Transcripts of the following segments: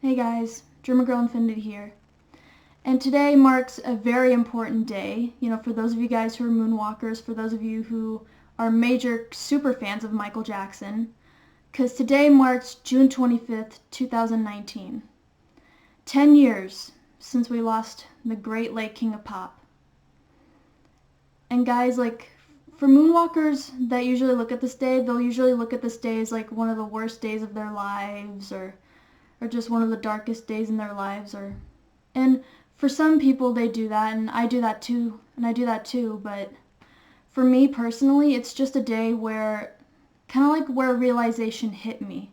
Hey guys, Dreamer Girl Infinity here. And today marks a very important day, for those of you guys who are moonwalkers, for those of you who are major super fans of Michael Jackson, because today marks June 25th, 2019. 10 years since we lost the great late king of pop. And guys, for moonwalkers that usually look at this day, they'll usually look at this day as like one of the worst days of their lives, or just one of the darkest days in their lives, and for some people they do that, and I do that too, but for me personally, it's just a day where kind of like where realization hit me,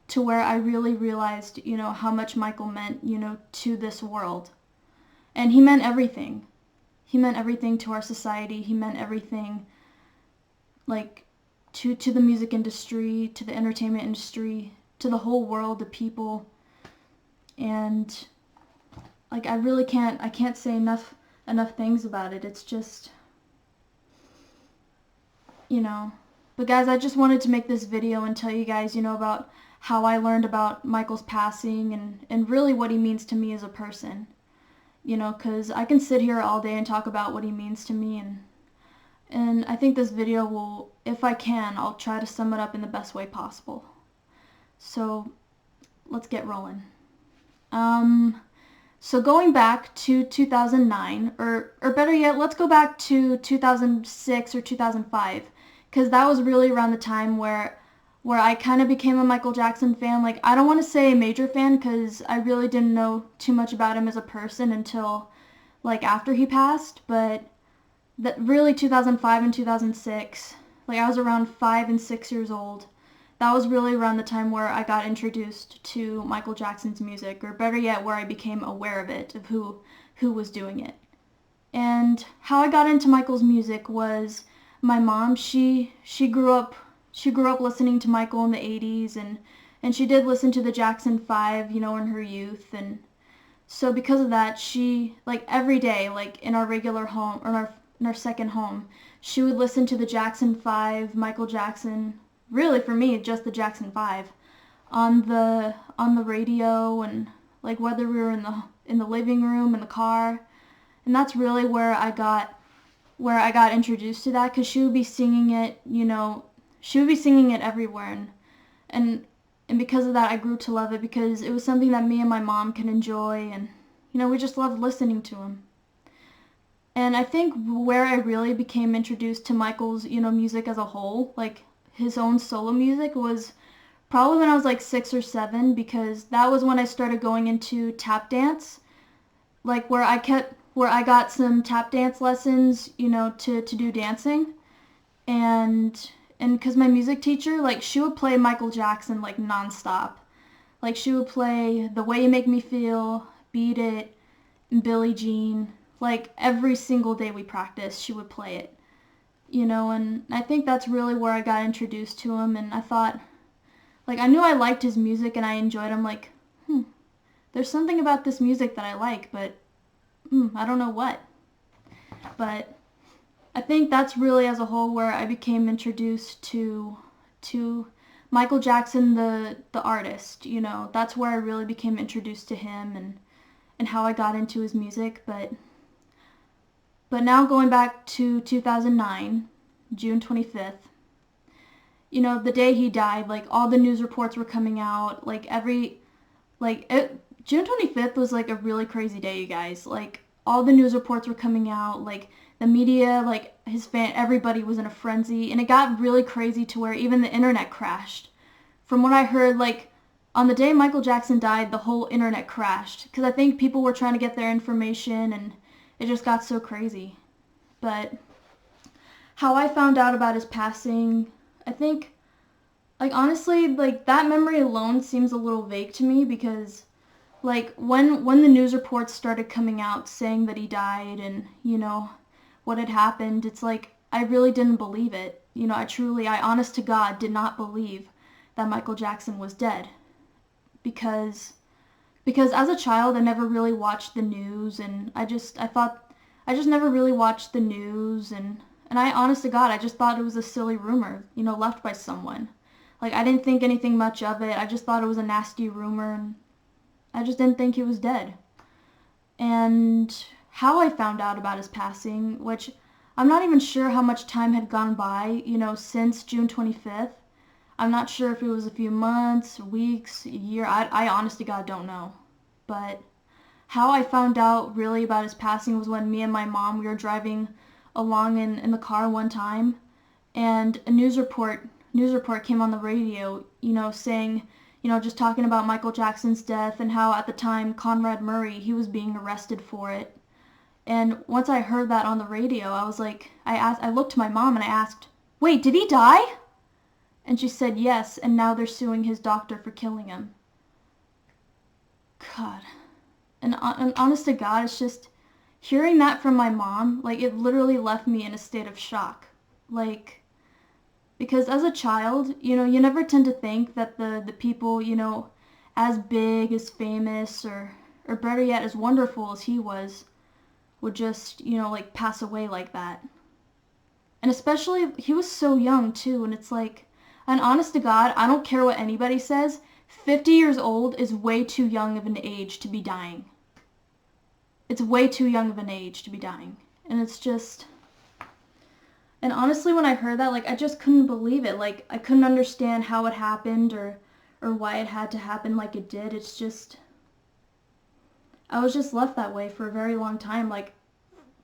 to where I really realized, how much Michael meant, to this world. And he meant everything. He meant everything to our society. He meant everything, like, to the music industry, to the entertainment industry, to the whole world, the people. And I can't say enough things about it. It's just, but guys, I just wanted to make this video and tell you guys, about how I learned about Michael's passing, and really what he means to me as a person, because I can sit here all day and talk about what he means to me, and I think this video will, if I can, I'll try to sum it up in the best way possible. So let's get rolling. So going back to 2009, or better yet, let's go back to 2006 or 2005, because that was really around the time where I kind of became a Michael Jackson fan. Like, I don't want to say a major fan, because I really didn't know too much about him as a person until like after he passed, but that really 2005 and 2006, like I was around 5 and 6 years old. That was really around the time where I got introduced to Michael Jackson's music, or better yet, where I became aware of it, of who was doing it. And how I got into Michael's music was my mom. She grew up listening to Michael in the 80s, and she did listen to the Jackson 5, in her youth. And so because of that, she, like, every day, like in our regular home, or in our second home, she would listen to the Jackson 5, Michael Jackson, really for me just the Jackson 5, on the radio, and like whether we were in the living room, in the car. And that's really where I got introduced to that, because she would be singing it, everywhere, and because of that I grew to love it, because it was something that me and my mom can enjoy, and we just loved listening to him. And I think where I really became introduced to Michael's, music as a whole, like his own solo music, was probably when I was like 6 or 7, because that was when I started going into tap dance, like where I got some tap dance lessons, to do dancing. And because my music teacher, like, she would play Michael Jackson like nonstop. Like, she would play The Way You Make Me Feel, Beat It, and Billie Jean. Like, every single day we practiced, she would play it. And I think that's really where I got introduced to him, and I thought, like, I knew I liked his music and I enjoyed him, like, there's something about this music that I like, but, I don't know what. But I think that's really, as a whole, where I became introduced to Michael Jackson, the artist, that's where I really became introduced to him, and how I got into his music. But now going back to 2009, June 25th, the day he died, like, all the news reports were coming out, June 25th was, like, a really crazy day, you guys. Like, all the news reports were coming out, like, the media, like, everybody was in a frenzy, and it got really crazy to where even the internet crashed. From what I heard, like, on the day Michael Jackson died, the whole internet crashed, because I think people were trying to get their information, and it just got so crazy. But how I found out about his passing, I think, like, honestly, like, that memory alone seems a little vague to me, because, like, when the news reports started coming out saying that he died, and, what had happened, it's like, I really didn't believe it. I honest to God did not believe that Michael Jackson was dead. Because as a child, I never really watched the news, and I just never really watched the news, and I, honest to God, I just thought it was a silly rumor, left by someone. Like, I didn't think anything much of it. I just thought it was a nasty rumor, I just didn't think he was dead. And how I found out about his passing, which I'm not even sure how much time had gone by, since June 25th. I'm not sure if it was a few months, weeks, a year. I honest to God don't know. But how I found out really about his passing was when me and my mom, we were driving along in the car one time, and a news report came on the radio, saying, just talking about Michael Jackson's death and how at the time Conrad Murray, he was being arrested for it. And once I heard that on the radio, I was like, I looked to my mom and I asked, "Wait, did he die?" And she said yes, and now they're suing his doctor for killing him. God. And honest to God, it's just hearing that from my mom, like it literally left me in a state of shock. Like, because as a child, you never tend to think that the people, as big, as famous, or better yet, as wonderful as he was, would just, like pass away like that. And especially, he was so young too, and it's like, and honest to God, I don't care what anybody says, 50 years old is way too young of an age to be dying. It's way too young of an age to be dying. And it's just, and honestly, when I heard that, like, I just couldn't believe it. Like, I couldn't understand how it happened or why it had to happen like it did. It's just, I was just left that way for a very long time. Like,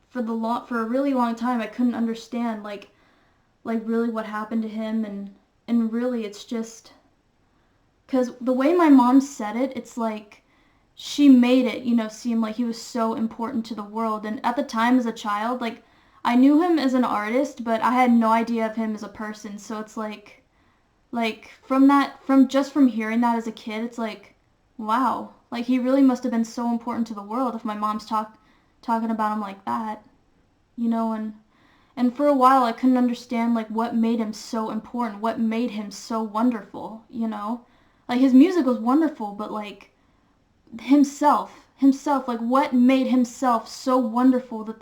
for a really long time, I couldn't understand, like really what happened to him. And really, it's just, because the way my mom said it, it's like, she made it, seem like he was so important to the world. And at the time, as a child, like, I knew him as an artist, but I had no idea of him as a person. So it's like from hearing that as a kid, it's like, wow, like he really must have been so important to the world if my mom's talking about him like that, and for a while I couldn't understand like what made him so important, what made him so wonderful, like his music was wonderful, but like himself, like what made himself so wonderful that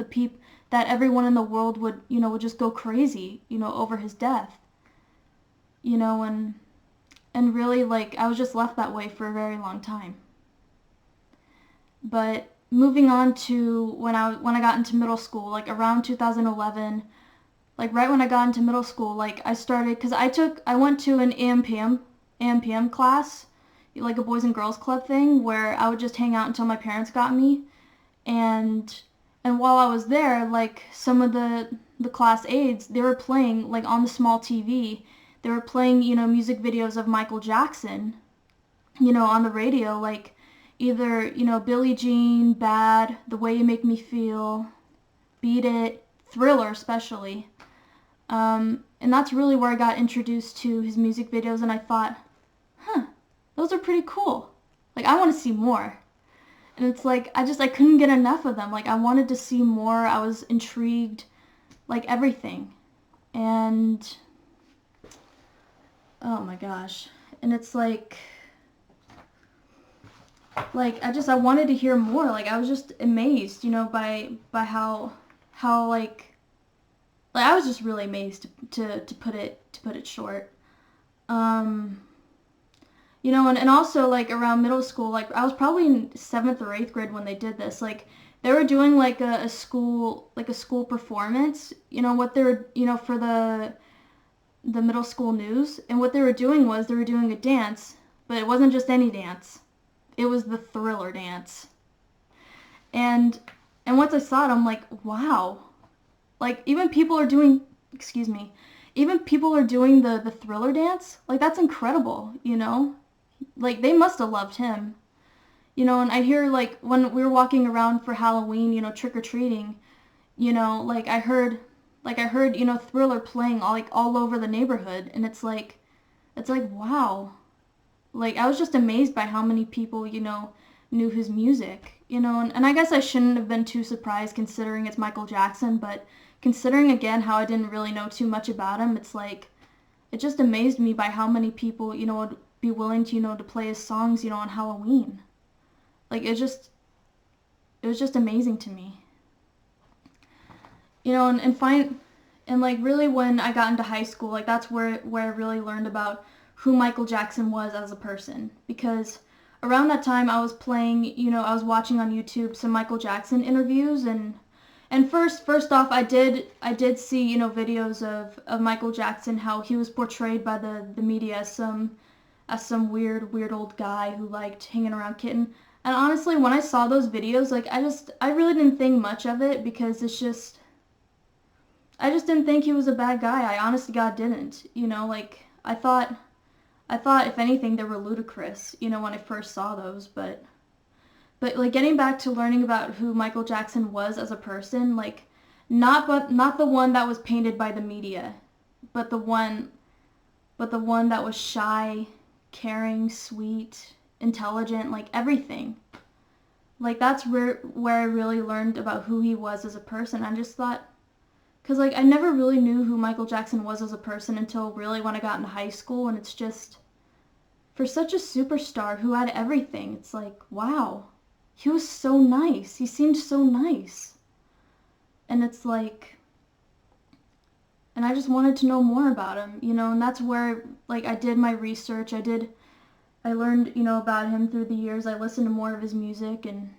that everyone in the world would just go crazy, over his death, and really, like, I was just left that way for a very long time. But moving on to when I got into middle school, like around 2011, like right when I got into middle school, like I started, because I went to an AMPM class, like a Boys and Girls Club thing, where I would just hang out until my parents got me. And while I was there, like some of the class aides, they were playing, like on the small TV, they were playing, music videos of Michael Jackson, on the radio, like either, Billie Jean, Bad, The Way You Make Me Feel, Beat It, Thriller especially. And that's really where I got introduced to his music videos, and I thought, those are pretty cool. Like, I want to see more. And it's like, I couldn't get enough of them. Like, I wanted to see more. I was intrigued, like everything. And, oh my gosh. And it's like I wanted to hear more. Like, I was just amazed, by how like I was just really amazed to put it short. And also, like, around middle school, like, I was probably in 7th or 8th grade when they did this. Like, they were doing, like, a school performance, what they were, for the middle school news. And what they were doing was they were doing a dance, but it wasn't just any dance. It was the Thriller dance. And once I saw it, I'm like, wow. Like, even people are doing the Thriller dance. Like, that's incredible, Like, they must have loved him. And I hear, like, when we were walking around for Halloween, trick-or-treating, like, I heard, Thriller playing all over the neighborhood, and it's like, wow. Like, I was just amazed by how many people, knew his music, and I guess I shouldn't have been too surprised considering it's Michael Jackson, but considering, again, how I didn't really know too much about him, it's like, it just amazed me by how many people, would be willing to, to play his songs, on Halloween. Like, it was just amazing to me. And like, really when I got into high school, like, that's where I really learned about who Michael Jackson was as a person. Because around that time I was playing, I was watching on YouTube some Michael Jackson interviews, and first off, I did see, videos of Michael Jackson, how he was portrayed by the media as some weird old guy who liked hanging around kitten. And honestly, when I saw those videos, like I really didn't think much of it, because I just didn't think he was a bad guy. I honest to God didn't. Like I thought if anything they were ludicrous, when I first saw those, but like getting back to learning about who Michael Jackson was as a person, like not the one that was painted by the media, but the one that was shy, caring, sweet, intelligent, like everything. Like that's where I really learned about who he was as a person. I just thought, because like I never really knew who Michael Jackson was as a person until really when I got into high school, and it's just, for such a superstar who had everything, it's like, wow, he was so nice. He seemed so nice. And it's like, and I just wanted to know more about him, and that's where, like, I did my research. I learned, about him through the years. I listened to more of his music, and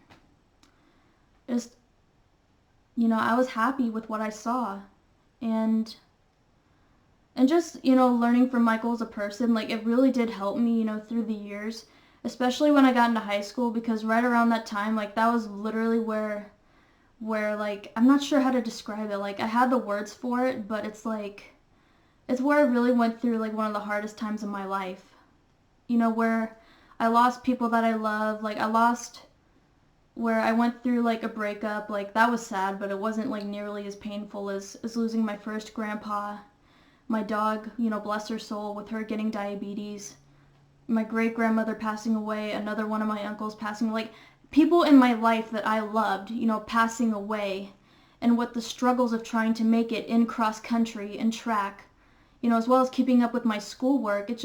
just, I was happy with what I saw. And just, learning from Michael as a person, like, it really did help me, through the years, especially when I got into high school, because right around that time, like, that was literally where like, I'm not sure how to describe it. Like, I had the words for it, but it's like, it's where I really went through, like, one of the hardest times of my life. Where I lost people that I love. Like, where I went through, like, a breakup. Like, that was sad, but it wasn't, like, nearly as painful as losing my first grandpa. My dog, bless her soul, with her getting diabetes. My great-grandmother passing away. Another one of my uncles passing away. Like, people in my life that I loved, passing away. And with the struggles of trying to make it in cross-country and track, as well as keeping up with my schoolwork, it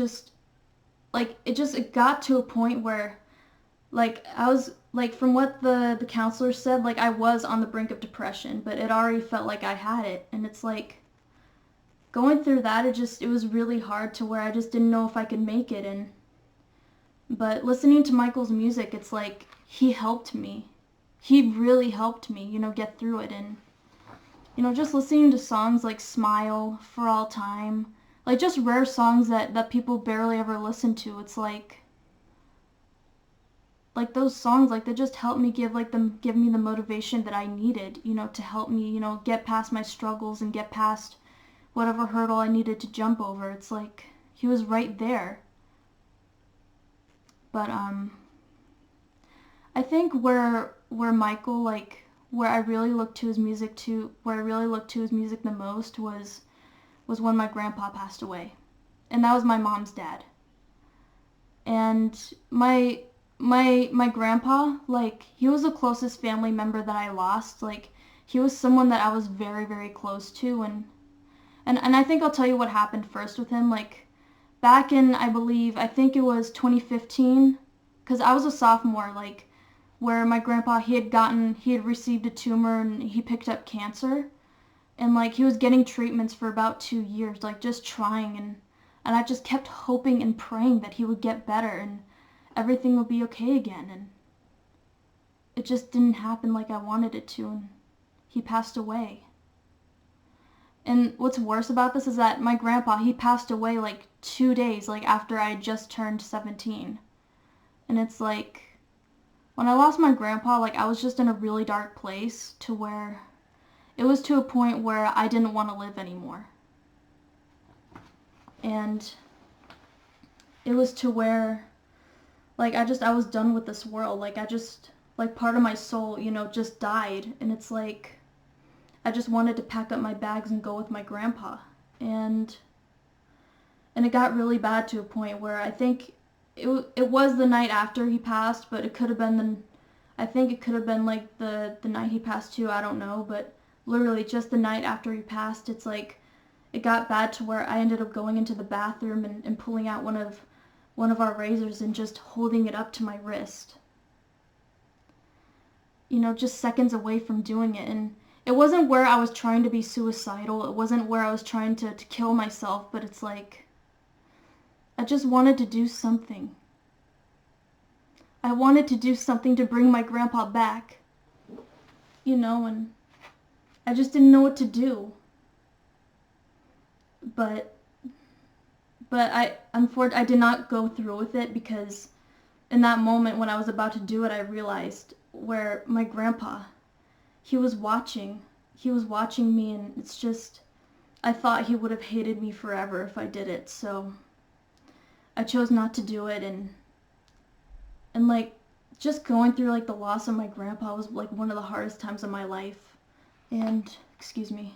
got to a point where, like, I was, like, from what the counselor said, like, I was on the brink of depression, but it already felt like I had it. And it's like, going through that, it was really hard, to where I just didn't know if I could make it. But listening to Michael's music, it's like, he helped me. He really helped me, get through it. And, just listening to songs like Smile, For All Time, like, just rare songs that people barely ever listen to. It's like those songs, like, they just helped me, give me the motivation that I needed, to help me, get past my struggles and get past whatever hurdle I needed to jump over. It's like, he was right there. But I think where Michael, like, where I really looked to his music the most was when my grandpa passed away. And that was my mom's dad. And my grandpa, like, he was the closest family member that I lost. Like, he was someone that I was very, very close to. And I think I'll tell you what happened first with him. Like, back in, I think it was 2015, because I was a sophomore, like, where my grandpa, he had received a tumor, and he picked up cancer. And, like, he was getting treatments for about 2 years, like, just trying. And I just kept hoping and praying that he would get better and everything would be okay again. And it just didn't happen like I wanted it to, and he passed away. And what's worse about this is that my grandpa, he passed away, like, 2 days, like, after I had just turned 17. And it's like, when I lost my grandpa, like, I was just in a really dark place, to where it was to a point where I didn't want to live anymore. And it was to where, like, I was done with this world. Like, part of my soul, just died. And it's like, I just wanted to pack up my bags and go with my grandpa. And it got really bad, to a point where I think it was the night after he passed, but it could have been like the night he passed too, I don't know, but literally just the night after he passed, it's like, it got bad to where I ended up going into the bathroom and pulling out one of our razors and just holding it up to my wrist. Just seconds away from doing it. And it wasn't where I was trying to be suicidal. It wasn't where I was trying to kill myself, but it's like, I just wanted to do something. I wanted to do something to bring my grandpa back, and I just didn't know what to do. But I did not go through with it, because in that moment when I was about to do it, I realized where my grandpa, he was watching me, and it's just, I thought he would have hated me forever if I did it. So I chose not to do it. And like, just going through like the loss of my grandpa was like one of the hardest times of my life. And excuse me,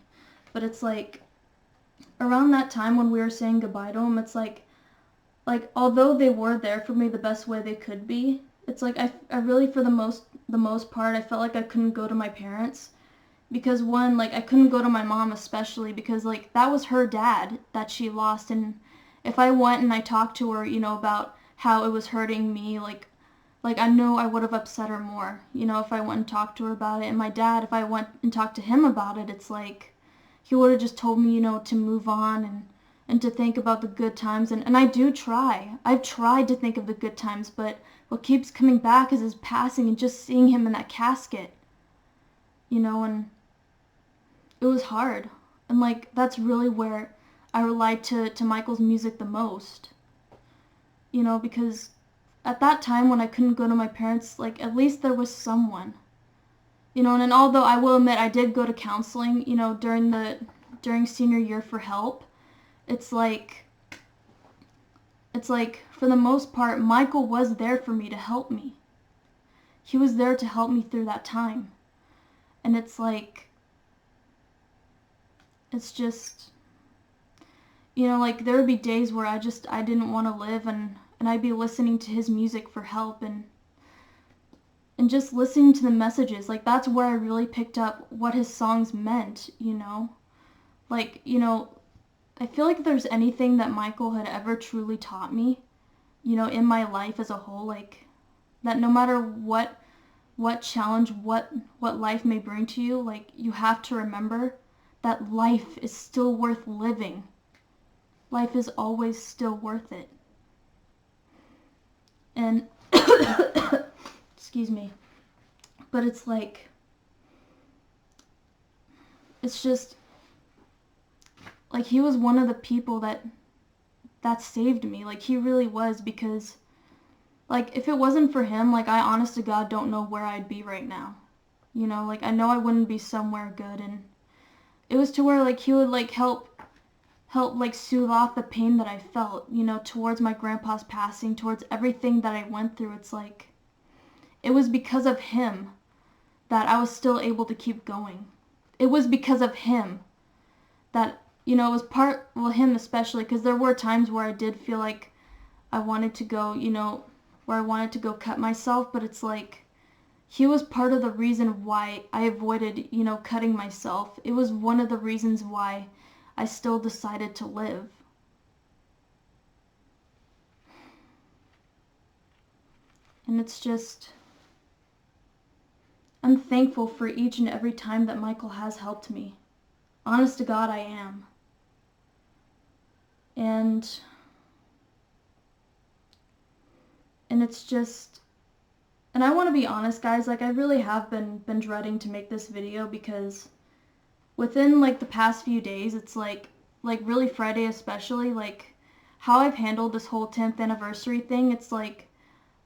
but it's like around that time when we were saying goodbye to him, it's like although they were there for me the best way they could be, it's like I really, for the most part, I felt like I couldn't go to my parents, because one, like, I couldn't go to my mom, especially because like that was her dad that she lost. And if I went and I talked to her, about how it was hurting me, like I know I would have upset her more, if I went and talked to her about it. And my dad, if I went and talked to him about it, it's like he would have just told me, to move on and to think about the good times. And I do try. I've tried to think of the good times, but what keeps coming back is his passing and just seeing him in that casket, and it was hard. And like, that's really where I relied to Michael's music the most, because at that time when I couldn't go to my parents, like, at least there was someone, and although I will admit I did go to counseling, during senior year for help, it's like for the most part, Michael was there for me to help me. He was there to help me through that time. And it's like, it's just, like, there would be days where I didn't want to live, and I'd be listening to his music for help, and just listening to the messages. Like, that's where I really picked up what his songs meant, Like, I feel like if there's anything that Michael had ever truly taught me, in my life as a whole, like, that no matter what challenge, what life may bring to you, like, you have to remember that life is still worth living. Life is always still worth it. And excuse me, but it's like, it's just like, he was one of the people that saved me. Like, he really was, because like, if it wasn't for him, like, I honest to God don't know where I'd be right now. Like, I know I wouldn't be somewhere good. And it was to where, like, he would like help like soothe off the pain that I felt, towards my grandpa's passing, towards everything that I went through. It's like, it was because of him that I was still able to keep going. It was because of him that, it was him especially, because there were times where I did feel like I wanted to go, where I wanted to go cut myself, but it's like, he was part of the reason why I avoided, cutting myself. It was one of the reasons why I still decided to live. And it's just, I'm thankful for each and every time that Michael has helped me. Honest to God, I am. And it's just, and I want to be honest, guys, like, I really have been dreading to make this video, because within like the past few days, it's like really Friday especially, like, how I've handled this whole 10th anniversary thing. It's like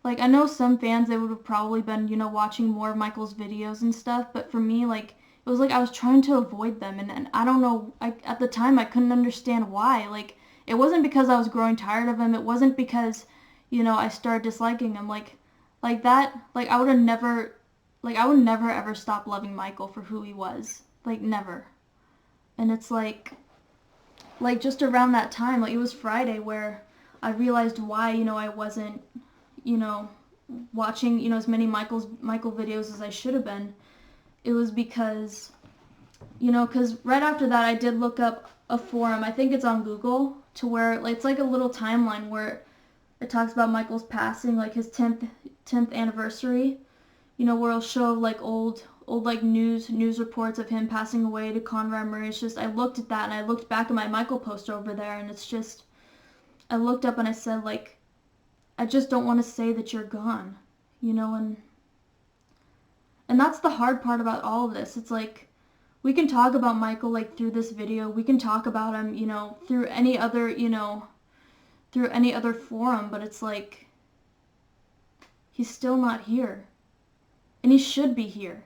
I know some fans, they would have probably been, watching more of Michael's videos and stuff, but for me, like, it was like I was trying to avoid them, and I don't know, at the time I couldn't understand why. Like, it wasn't because I was growing tired of him, it wasn't because, I started disliking him, like that, like, I would never ever stop loving Michael for who he was, like, never. And it's like just around that time, like, it was Friday where I realized why, I wasn't, watching, as many Michael videos as I should have been. It was because, because right after that I did look up a forum, I think it's on Google, to where, like, it's like a little timeline where it talks about Michael's passing, like his 10th anniversary, where it'll show like old like news reports of him passing away to Conrad Murray. It's just, I looked at that and I looked back at my Michael poster over there, and it's just, I looked up and I said, like, I just don't want to say that you're gone. you know, and that's the hard part about all of this. It's like, we can talk about Michael, like, through this video. We can talk about him, you know, through any other, you know, through any other forum, but it's like, he's still not here. And he should be here.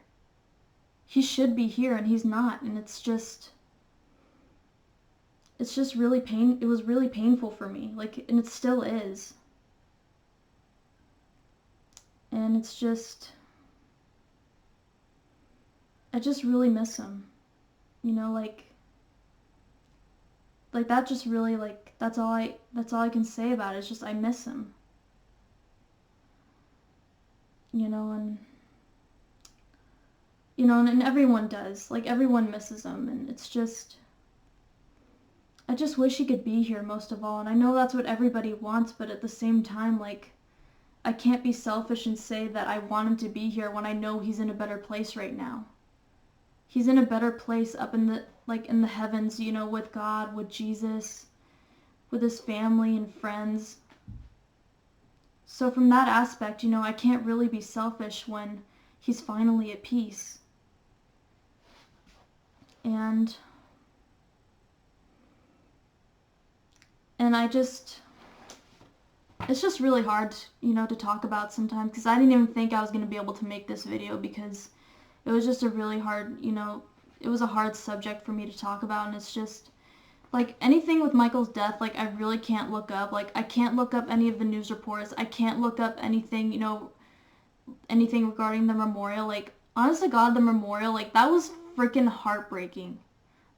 He should be here, and he's not. And it's just really it was really painful for me. Like, and it still is. And it's just, I just really miss him. You know, like that just really, like, that's all I can say about it. It's just, I miss him. You know, and everyone does. Like, everyone misses him, and it's just, I just wish he could be here most of all. And I know that's what everybody wants, but at the same time, like, I can't be selfish and say that I want him to be here when I know he's in a better place right now. He's in a better place up in the, like, in the heavens, you know, with God, with Jesus, with his family and friends. So from that aspect, you know, I can't really be selfish when he's finally at peace. And I just, it's just really hard, you know, to talk about sometimes, because I didn't even think I was going to be able to make this video, because it was just a really hard, you know, it was a hard subject for me to talk about. And it's just, like, anything with Michael's death, like, I really can't look up. Like, I can't look up any of the news reports. I can't look up anything, you know, anything regarding the memorial. Like, honest to God, the memorial, like, that was freaking heartbreaking.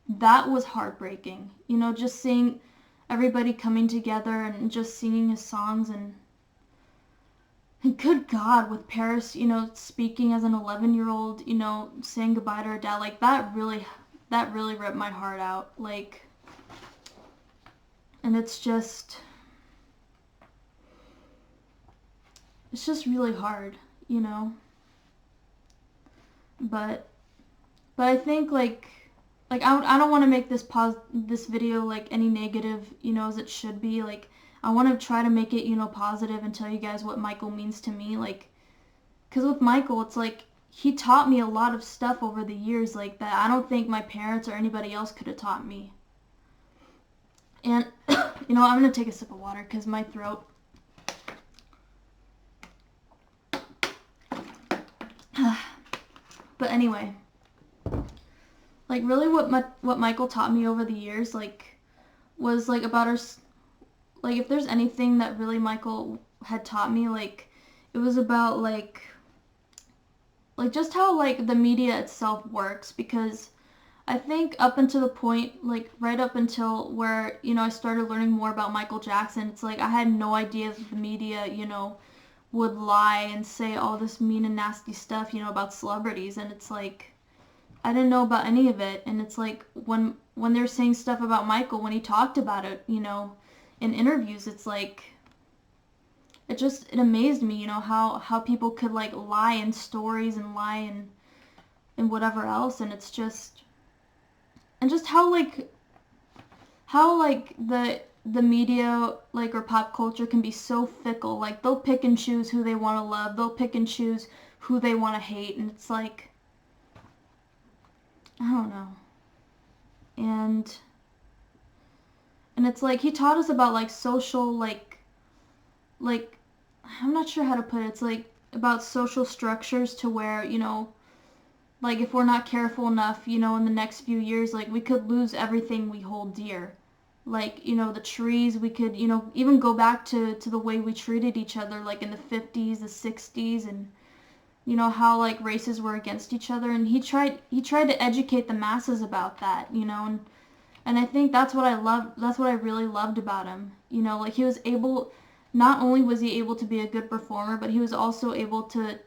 That was heartbreaking. You know, just seeing everybody coming together and just singing his songs, and good God, with Paris, you know, speaking as an 11-year-old, you know, saying goodbye to her dad, like, that really ripped my heart out. Like, and it's just really hard, you know. But I think, like I don't want to make this video, like, any negative, you know, as it should be. Like, I want to try to make it, you know, positive and tell you guys what Michael means to me. Like, because with Michael, it's like, he taught me a lot of stuff over the years, like, that I don't think my parents or anybody else could have taught me. And, you know, I'm going to take a sip of water because my throat. But anyway, like, really what Michael taught me over the years, like, was, like, about our, like, if there's anything that really Michael had taught me, like, it was about, like, just how, like, the media itself works. Because I think up until the point, like, right up until where, you know, I started learning more about Michael Jackson, it's like, I had no idea that the media, you know, would lie and say all this mean and nasty stuff, you know, about celebrities. And it's like, I didn't know about any of it. And it's like, when they're saying stuff about Michael, when he talked about it, you know, in interviews, it's like, it amazed me, you know, how people could, like, lie in stories and lie and whatever else. And it's just, and just how the media, like, or pop culture can be so fickle. Like, they'll pick and choose who they want to love. They'll pick and choose who they want to hate. And it's like, I don't know. And it's like, he taught us about, like, social, like, I'm not sure how to put it. It's like about social structures, to where, you know, like, if we're not careful enough, you know, in the next few years, like, we could lose everything we hold dear. Like, you know, the trees, we could, you know, even go back to the way we treated each other, like, in the 50s, the 60s, and, you know, how, like, races were against each other. And he tried to educate the masses about that, you know. And I think that's what I really loved about him. You know, like, he was able, not only was he able to be a good performer, but he was also able to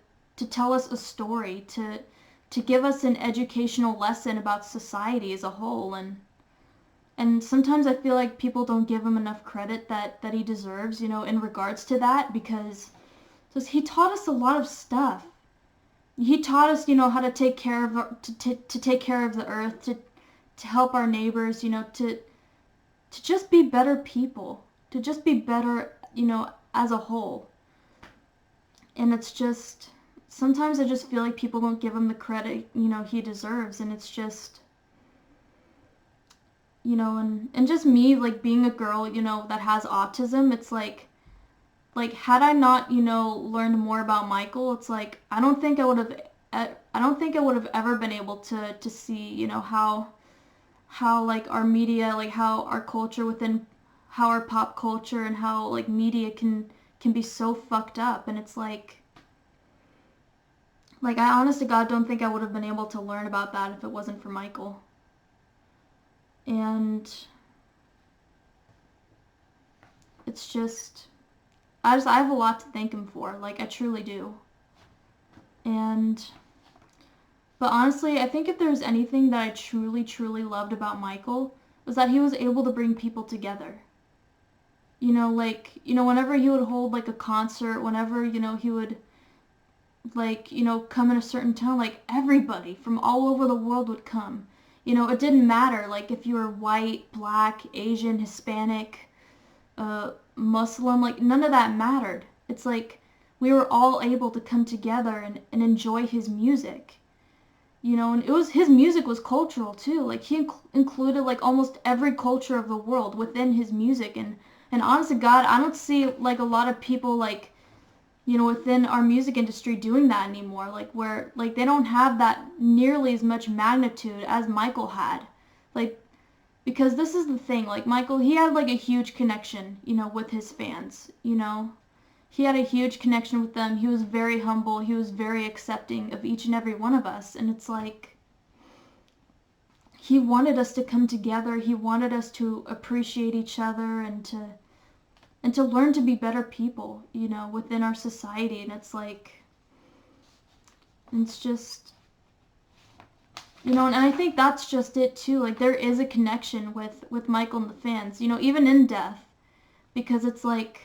tell us a story, to give us an educational lesson about society as a whole. And sometimes I feel like people don't give him enough credit that he deserves, you know, in regards to that, because he taught us a lot of stuff. He taught us, you know, how to take care of to take care of the earth, to help our neighbors, you know, to just be better people, to just be better, you know, as a whole. And it's just, sometimes I just feel like people don't give him the credit, he deserves. And it's just, and just me, like, being a girl, that has autism, it's like, had I not, learned more about Michael, it's like, I don't think I would have ever been able to see, how like our media, like how our culture within, how our pop culture and how like media can be so fucked up. And it's like I honest to God don't think I would have been able to learn about that if it wasn't for Michael. And it's just, I have a lot to thank him for, like I truly do. And but honestly, I think if there's anything that I truly, truly loved about Michael, was that he was able to bring people together. Like, whenever he would hold like a concert, whenever, he would like, come in a certain town, like everybody from all over the world would come. It didn't matter like if you were white, black, Asian, Hispanic, Muslim, like none of that mattered. It's like we were all able to come together and enjoy his music. And his music was cultural too. Like he included like almost every culture of the world within his music. And honest to God, I don't see like a lot of people like, within our music industry doing that anymore. Like where like they don't have that nearly as much magnitude as Michael had. Like because this is the thing, like Michael, he had like a huge connection, with his fans. He had a huge connection with them. He was very humble. He was very accepting of each and every one of us. And it's like, he wanted us to come together. He wanted us to appreciate each other and to learn to be better people, within our society. And it's like, it's just, and I think that's just it too. Like there is a connection with Michael and the fans, even in death, because it's like,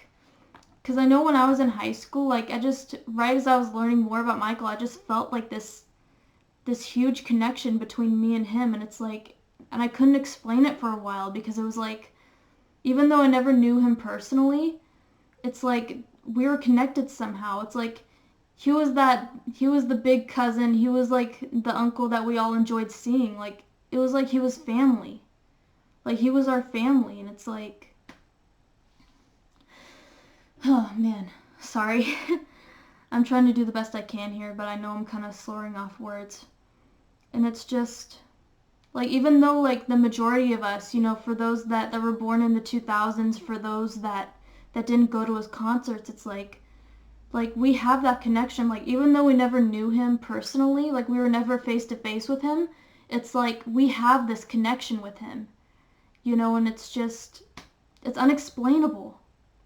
because I know when I was in high school, like I just, right as I was learning more about Michael, I just felt like this huge connection between me and him. And it's like, and I couldn't explain it for a while because it was like, even though I never knew him personally, it's like we were connected somehow. It's like he was the big cousin. He was like the uncle that we all enjoyed seeing. Like it was like he was family. Like he was our family. And it's like, oh man, sorry. I'm trying to do the best I can here, but I know I'm kind of slurring off words. And it's just, like, even though, like, the majority of us, for those that were born in the 2000s, for those that didn't go to his concerts, it's like we have that connection. Like, even though we never knew him personally, like, we were never face to face with him, it's like we have this connection with him, and it's just, it's unexplainable.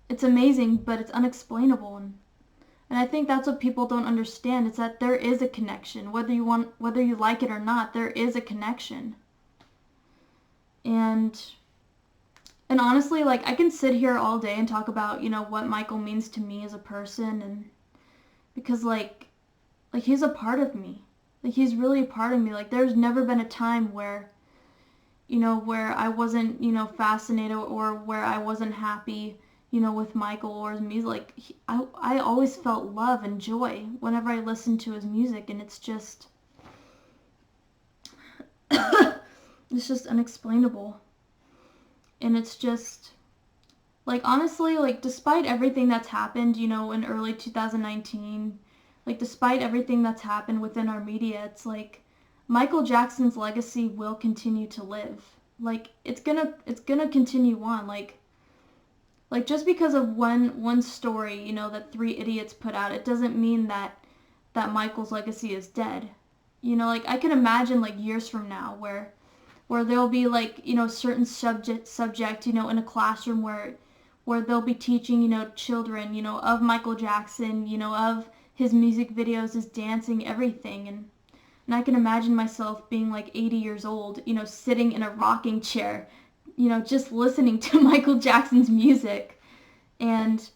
It's amazing, but it's unexplainable. And I think that's what people don't understand. It's that there is a connection. Whether you like it or not, there is a connection. And honestly, like I can sit here all day and talk about, what Michael means to me as a person, and because like he's a part of me. Like he's really a part of me. Like there's never been a time where where I wasn't, fascinated or where I wasn't happy, with Michael or his music. Like I always felt love and joy whenever I listened to his music, and it's just it's just unexplainable. And it's just like, honestly, like despite everything that's happened, in early 2019, like despite everything that's happened within our media, it's like Michael Jackson's legacy will continue to live. Like it's gonna continue on. Like just because of one story, that three idiots put out, it doesn't mean that Michael's legacy is dead. Like I can imagine like years from now where there'll be like, certain subject, in a classroom where they'll be teaching, children, of Michael Jackson, of his music videos, his dancing, everything. And I can imagine myself being like 80 years old, sitting in a rocking chair, just listening to Michael Jackson's music. And,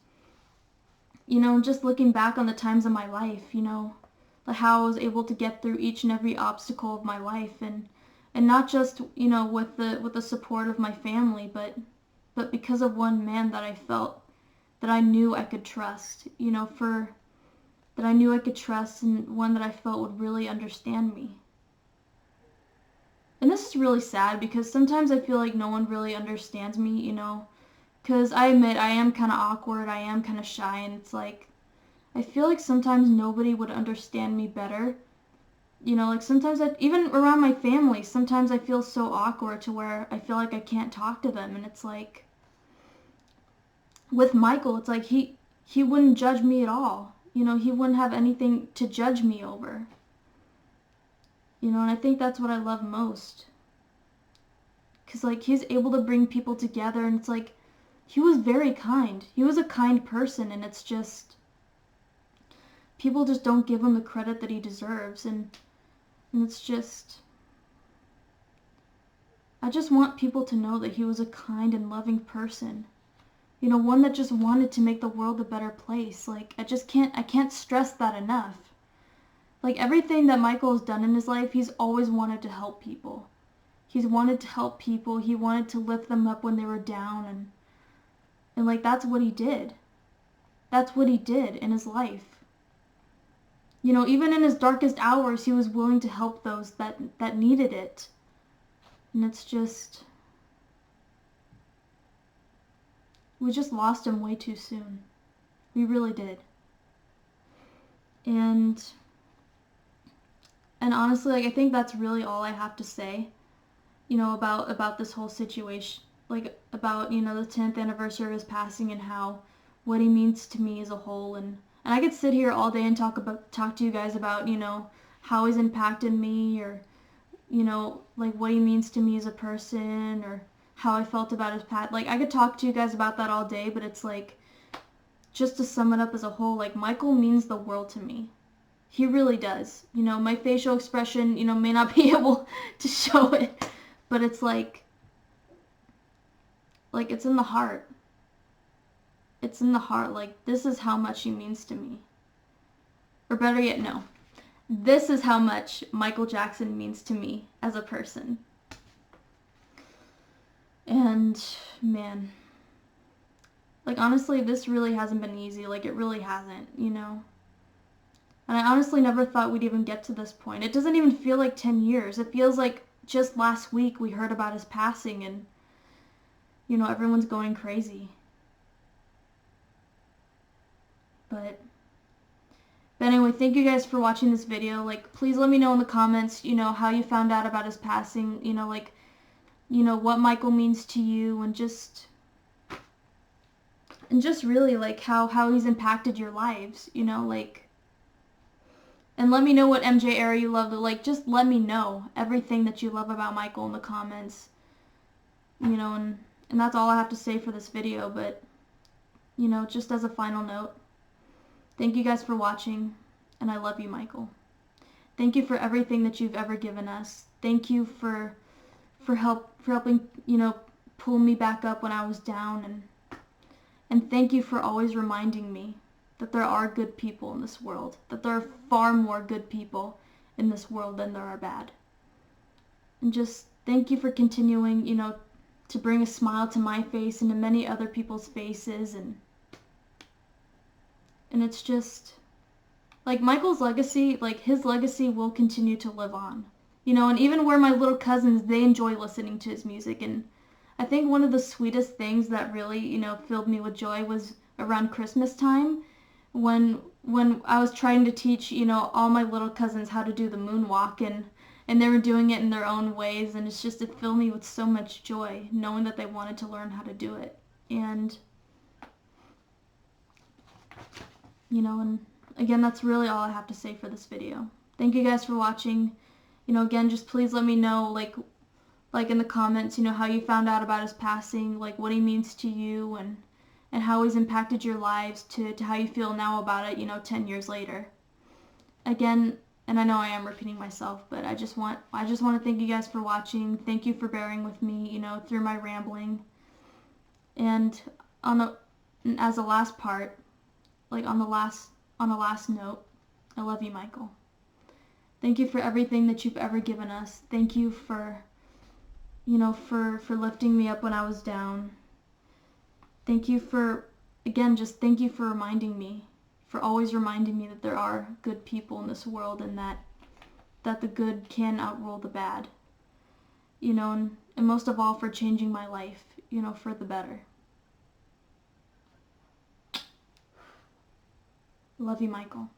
just looking back on the times of my life, how I was able to get through each and every obstacle of my life. And not just, with the support of my family, but because of one man that I felt that I knew I could trust, for that I knew I could trust, and one that I felt would really understand me. And this is really sad because sometimes I feel like no one really understands me, you know, because I admit I am kind of awkward, I am kind of shy, and it's like, I feel like sometimes nobody would understand me better. You know, like sometimes even around my family, sometimes I feel so awkward to where I feel like I can't talk to them, and it's like, with Michael, it's like he wouldn't judge me at all. You know, he wouldn't have anything to judge me over. You know, and I think that's what I love most. Because, like, he's able to bring people together, and it's like, he was very kind. He was a kind person, and it's just, people just don't give him the credit that he deserves, and it's just, I just want people to know that he was a kind and loving person. You know, one that just wanted to make the world a better place. Like, I can't stress that enough. Like, everything that Michael has done in his life, he's always wanted to help people. He's wanted to help people. He wanted to lift them up when they were down, and like, that's what he did. That's what he did in his life. You know, even in his darkest hours, he was willing to help those that needed it. And it's just, we just lost him way too soon. We really did. And honestly, like, I think that's really all I have to say, you know, about this whole situation, like, about, you know, the 10th anniversary of his passing and how, what he means to me as a whole. And I could sit here all day and talk to you guys about, you know, how he's impacted me, or, you know, like, what he means to me as a person, or how I felt about his past. Like, I could talk to you guys about that all day, but it's like, just to sum it up as a whole, like, Michael means the world to me. He really does. You know, my facial expression, you know, may not be able to show it, but it's like it's in the heart. It's in the heart. Like, this is how much he means to me. Or better yet, no. This is how much Michael Jackson means to me as a person. And, man, like, honestly, this really hasn't been easy. Like, it really hasn't, you know. And I honestly never thought we'd even get to this point. It doesn't even feel like 10 years. It feels like just last week we heard about his passing, and, you know, everyone's going crazy. But anyway, thank you guys for watching this video. Like, please let me know in the comments, you know, how you found out about his passing, you know, like, you know, what Michael means to you, and just really, like, how he's impacted your lives, you know, like, and let me know what MJ era you love. Like, just let me know everything that you love about Michael in the comments, you know, and that's all I have to say for this video. But, you know, just as a final note, thank you guys for watching, and I love you, Michael. Thank you for everything that you've ever given us. Thank you for helping, you know, pull me back up when I was down, and thank you for always reminding me that there are good people in this world, that there are far more good people in this world than there are bad. And just thank you for continuing, you know, to bring a smile to my face and to many other people's faces, and it's just, like, Michael's legacy, like, his legacy will continue to live on. You know, and even where my little cousins, they enjoy listening to his music. And I think one of the sweetest things that really, you know, filled me with joy was around Christmas time, when I was trying to teach, you know, all my little cousins how to do the moonwalk, and they were doing it in their own ways, and it's just, it filled me with so much joy knowing that they wanted to learn how to do it. And, you know, and again, that's really all I have to say for this video. Thank you guys for watching. You know, again, just please let me know, like in the comments, you know, how you found out about his passing, like, what he means to you, and how he's impacted your lives, to how you feel now about it, you know, 10 years later. Again, and I know I am repeating myself, but I just want to thank you guys for watching. Thank you for bearing with me, you know, through my rambling. And as a last part, like, on a last note, I love you, Michael. Thank you for everything that you've ever given us. Thank you for, you know, for lifting me up when I was down. Thank you for, again, just thank you for reminding me for always reminding me that there are good people in this world, and that the good can outrule the bad, and most of all for changing my life, for the better. Love you, Michael.